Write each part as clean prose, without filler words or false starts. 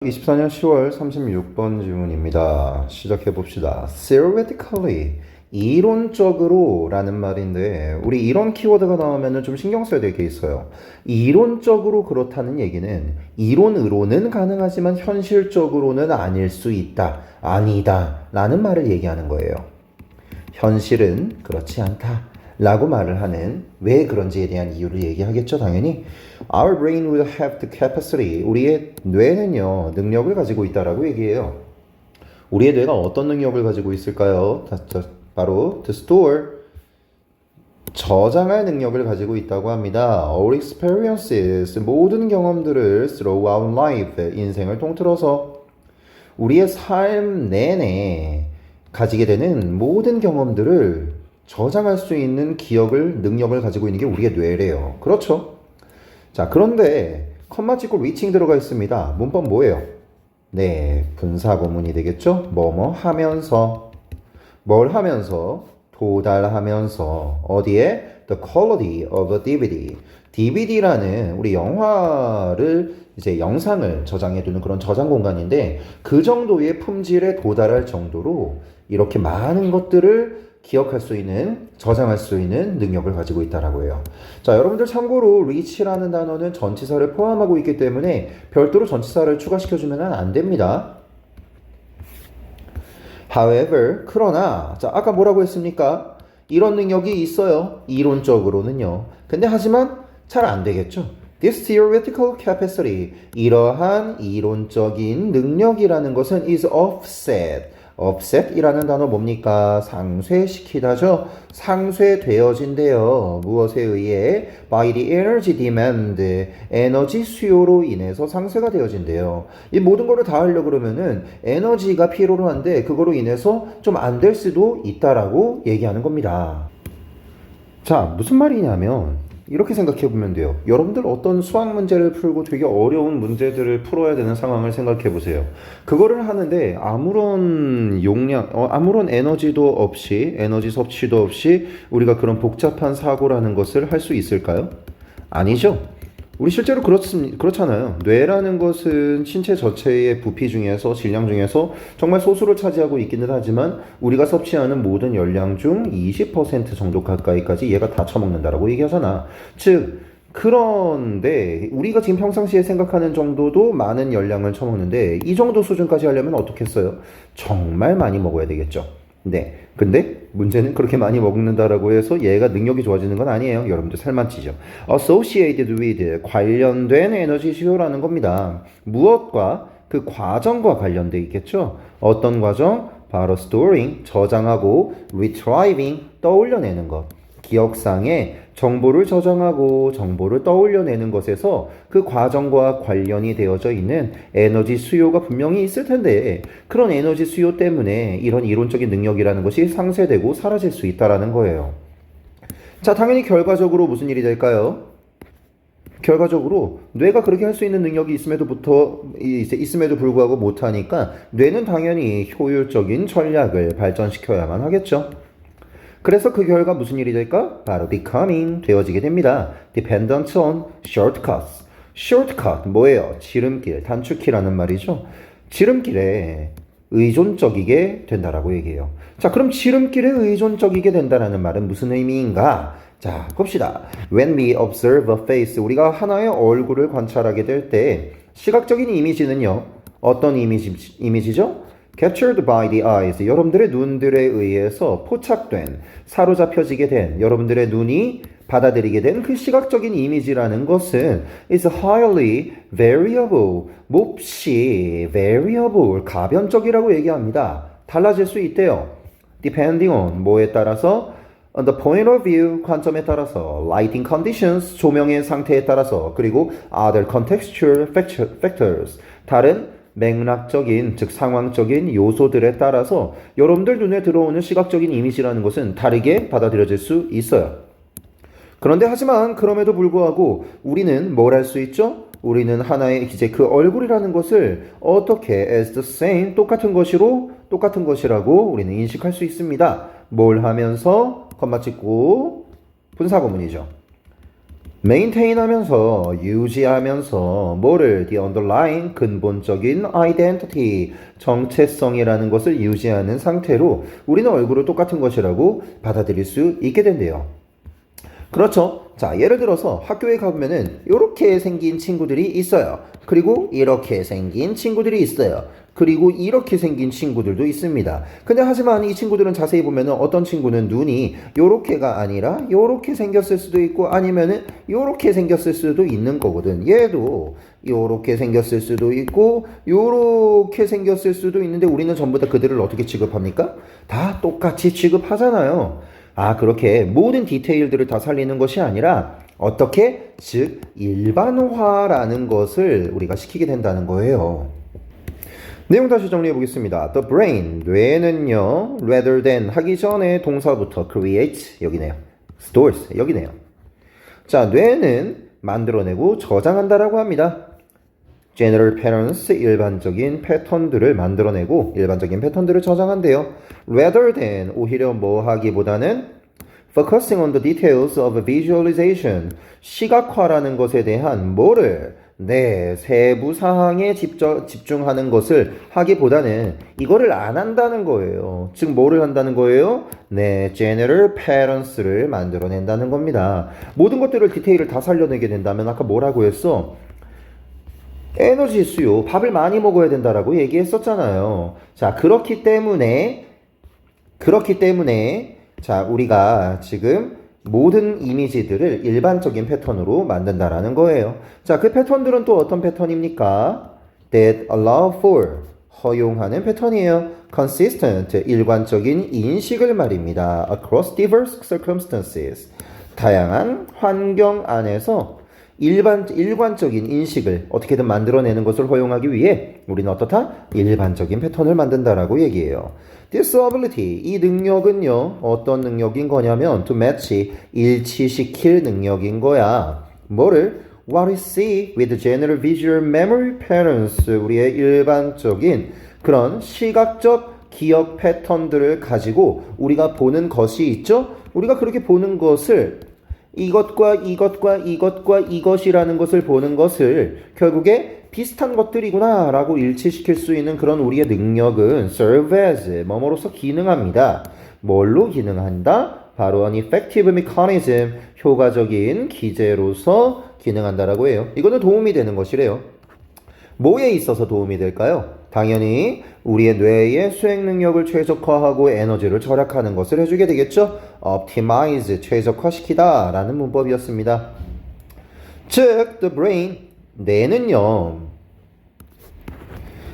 24년 10월 36번 질문입니다. 시작해 봅시다. Theoretically, 이론적으로 라는 말인데 우리 이론 키워드가 나오면 좀 신경 써야 될 게 있어요. 이론적으로 그렇다는 얘기는 이론으로는 가능하지만 현실적으로는 아닐 수 있다, 아니다 라는 말을 얘기하는 거예요. 현실은 그렇지 않다 라고 말을 하는, 왜 그런지에 대한 이유를 얘기하겠죠. 당연히 Our brain will have the capacity, 우리의 뇌는요 능력을 가지고 있다라고 얘기해요. 우리의 뇌가 어떤 능력을 가지고 있을까요? 바로 to store, 저장할 능력을 가지고 있다고 합니다. All experiences, 모든 경험들을 throughout life, 인생을 통틀어서 우리의 삶 내내 가지게 되는 모든 경험들을 저장할 수 있는 능력을 가지고 있는 게 우리의 뇌래요. 그렇죠? 자, 그런데 컴마 찍고 리칭 들어가 있습니다. 문법 뭐예요? 네, 분사구문이 되겠죠? 뭐뭐 하면서, 뭘 하면서? 도달하면서. 어디에? The quality of a DVD. DVD라는 우리 영상을 저장해두는 그런 저장 공간인데, 그 정도의 품질에 도달할 정도로 이렇게 많은 것들을 기억할 수 있는, 저장할 수 있는 능력을 가지고 있다라고 해요. 자, 여러분들 참고로 reach라는 단어는 전치사를 포함하고 있기 때문에 별도로 전치사를 추가시켜주면 안 됩니다. However, 그러나, 자, 아까 뭐라고 했습니까? 이런 능력이 있어요. 이론적으로는요. 근데 하지만 잘 안 되겠죠. This theoretical capacity, 이러한 이론적인 능력이라는 것은 is offset이라는 단어 뭡니까? 상쇄시키다죠. 상쇄되어진대요. 무엇에 의해? By the energy demand, 에너지 수요로 인해서 상쇄가 되어진대요. 이 모든 거를 다 하려고 그러면은 에너지가 필요로 한데 그거로 인해서 좀 안 될 수도 있다라고 얘기하는 겁니다. 자, 무슨 말이냐면 이렇게 생각해 보면 돼요. 여러분들 어떤 수학 문제를 풀고 되게 어려운 문제들을 풀어야 되는 상황을 생각해 보세요. 그거를 하는데 아무런 아무런 에너지도 없이, 에너지 섭취도 없이 우리가 그런 복잡한 사고라는 것을 할 수 있을까요? 아니죠. 우리 실제로 그렇잖아요. 뇌라는 것은 신체 전체의 부피 중에서, 질량 중에서 정말 소수를 차지하고 있기는 하지만 우리가 섭취하는 모든 열량 중 20% 정도 가까이까지 얘가 다 처먹는다라고 얘기하잖아. 즉, 그런데 우리가 지금 평상시에 생각하는 정도도 많은 열량을 처먹는데 이 정도 수준까지 하려면 어떻게 했어요? 정말 많이 먹어야 되겠죠. 네. 근데 문제는 그렇게 많이 먹는다라고 해서 얘가 능력이 좋아지는 건 아니에요. 여러분들 살만 찌죠. Associated with, 관련된 에너지 수요라는 겁니다. 무엇과? 그 과정과 관련돼 있겠죠. 어떤 과정? 바로 storing, 저장하고 retrieving, 떠올려내는 것. 기억상에 정보를 저장하고 정보를 떠올려내는 것에서 그 과정과 관련이 되어져 있는 에너지 수요가 분명히 있을 텐데, 그런 에너지 수요 때문에 이런 이론적인 능력이라는 것이 상쇄되고 사라질 수 있다는 거예요. 자, 당연히 결과적으로 무슨 일이 될까요? 결과적으로 뇌가 그렇게 할 수 있는 능력이 있음에도 불구하고 못하니까 뇌는 당연히 효율적인 전략을 발전시켜야만 하겠죠. 그래서 그 결과 무슨 일이 될까? 바로 becoming, 되어지게 됩니다. Dependent on shortcuts. shortcut, 뭐예요? 지름길, 단축키라는 말이죠. 지름길에 의존적이게 된다라고 얘기해요. 자, 그럼 지름길에 의존적이게 된다라는 말은 무슨 의미인가? 자, 봅시다. When we observe a face, 우리가 하나의 얼굴을 관찰하게 될 때 시각적인 이미지는요, 어떤 이미지죠? Captured by the eyes, 여러분들의 눈들에 의해서 포착된, 사로잡혀지게 된, 여러분들의 눈이 받아들이게 된 그 시각적인 이미지라는 것은 is highly variable, 몹시 variable, 가변적이라고 얘기합니다. 달라질 수 있대요. Depending on, 뭐에 따라서? On the point of view, 관점에 따라서, lighting conditions, 조명의 상태에 따라서, 그리고 other contextual factors, 다른 맥락적인, 즉 상황적인 요소들에 따라서 여러분들 눈에 들어오는 시각적인 이미지라는 것은 다르게 받아들여질 수 있어요. 그런데 하지만 그럼에도 불구하고 우리는 뭘 할 수 있죠? 우리는 하나의 이제 그 얼굴이라는 것을 어떻게 as the same, 똑같은 것이라고 우리는 인식할 수 있습니다. 뭘 하면서? 컴마 찍고 분사구문이죠. maintain 하면서, 유지하면서, 뭐를, the underlying, 근본적인 identity, 정체성이라는 것을 유지하는 상태로 우리는 얼굴을 똑같은 것이라고 받아들일 수 있게 된대요. 그렇죠. 자, 예를 들어서 학교에 가보면은 이렇게 생긴 친구들이 있어요. 그리고 이렇게 생긴 친구들이 있어요. 그리고 이렇게 생긴 친구들도 있습니다. 근데 하지만 이 친구들은 자세히 보면은 어떤 친구는 눈이 요렇게가 아니라 요렇게 생겼을 수도 있고 아니면은 요렇게 생겼을 수도 있는 거거든. 얘도 요렇게 생겼을 수도 있고 요렇게 생겼을 수도 있는데 우리는 전부 다 그들을 어떻게 취급합니까? 다 똑같이 취급하잖아요. 아, 그렇게 모든 디테일들을 다 살리는 것이 아니라 어떻게? 즉, 일반화라는 것을 우리가 시키게 된다는 거예요. 내용 다시 정리해 보겠습니다. The brain, 뇌는요, rather than 하기 전에 동사부터 create, 여기네요. stores, 여기네요. 자, 뇌는 만들어내고 저장한다라고 합니다. general patterns, 일반적인 패턴들을 만들어내고 일반적인 패턴들을 저장한대요. rather than, 오히려 뭐 하기보다는 focusing on the details of visualization, 시각화라는 것에 대한 뭐를 네, 세부 사항에 집중하는 것을 하기보다는 이거를 안 한다는 거예요. 즉 뭐를 한다는 거예요? 네, general patterns를 만들어낸다는 겁니다. 모든 것들을 디테일을 다 살려내게 된다면 아까 뭐라고 했어? 에너지 수요, 밥을 많이 먹어야 된다라고 얘기했었잖아요. 자, 그렇기 때문에 자, 우리가 지금 모든 이미지들을 일반적인 패턴으로 만든다라는 거예요. 자, 그 패턴들은 또 어떤 패턴입니까? That allow for, 허용하는 패턴이에요. Consistent, 일관적인 인식을 말입니다. Across diverse circumstances, 다양한 환경 안에서 일관적인 인식을 어떻게든 만들어내는 것을 허용하기 위해 우리는 어떻다? 일반적인 패턴을 만든다라고 얘기해요. This ability, 이 능력은요, 어떤 능력인 거냐면 to match, 일치시킬 능력인 거야. 뭐를? What we see with general visual memory patterns, 우리의 일반적인 그런 시각적 기억 패턴들을 가지고 우리가 보는 것이 있죠? 우리가 그렇게 보는 것을 이것과 이것이라는 것을 보는 것을 결국에 비슷한 것들이구나 라고 일치시킬 수 있는 그런 우리의 능력은 serve as, 뭐뭐로서 기능합니다. 뭘로 기능한다? 바로 an effective mechanism, 효과적인 기제로서 기능한다라고 해요. 이거는 도움이 되는 것이래요. 뭐에 있어서 도움이 될까요? 당연히 우리의 뇌의 수행 능력을 최적화하고 에너지를 절약하는 것을 해주게 되겠죠? optimize, 최적화시키다 라는 문법이었습니다. 즉, the brain, 뇌는요,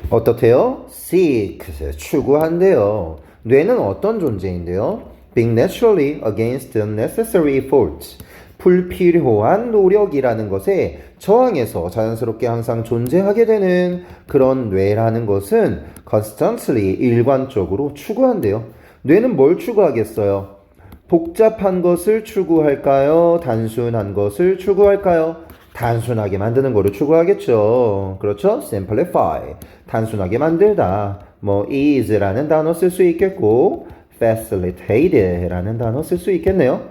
어떻대요? seek, 추구한대요. 뇌는 어떤 존재인데요? being naturally against unnecessary efforts, 불필요한 노력이라는 것에 저항해서 자연스럽게 항상 존재하게 되는 그런 뇌라는 것은 constantly, 일관적으로 추구한대요. 뇌는 뭘 추구하겠어요? 복잡한 것을 추구할까요? 단순한 것을 추구할까요? 단순하게 만드는 거를 추구하겠죠. 그렇죠? simplify, 단순하게 만들다. 뭐 ease라는 단어 쓸 수 있겠고 facilitate라는 단어 쓸 수 있겠네요.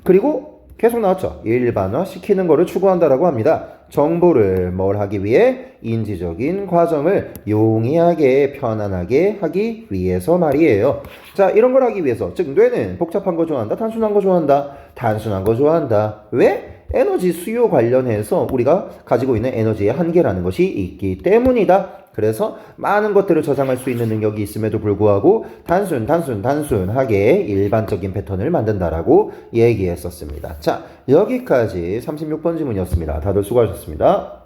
그리고 계속 나왔죠. 일반화 시키는 거를 추구한다라고 합니다. 정보를 뭘 하기 위해? 인지적인 과정을 용이하게 편안하게 하기 위해서 말이에요. 자, 이런 걸 하기 위해서, 즉 뇌는 복잡한 거 좋아한다, 단순한 거 좋아한다, 단순한 거 좋아한다. 왜? 에너지 수요 관련해서 우리가 가지고 있는 에너지의 한계라는 것이 있기 때문이다. 그래서 많은 것들을 저장할 수 있는 능력이 있음에도 불구하고 단순하게 일반적인 패턴을 만든다라고 얘기했었습니다. 자, 여기까지 36번 질문이었습니다. 다들 수고하셨습니다.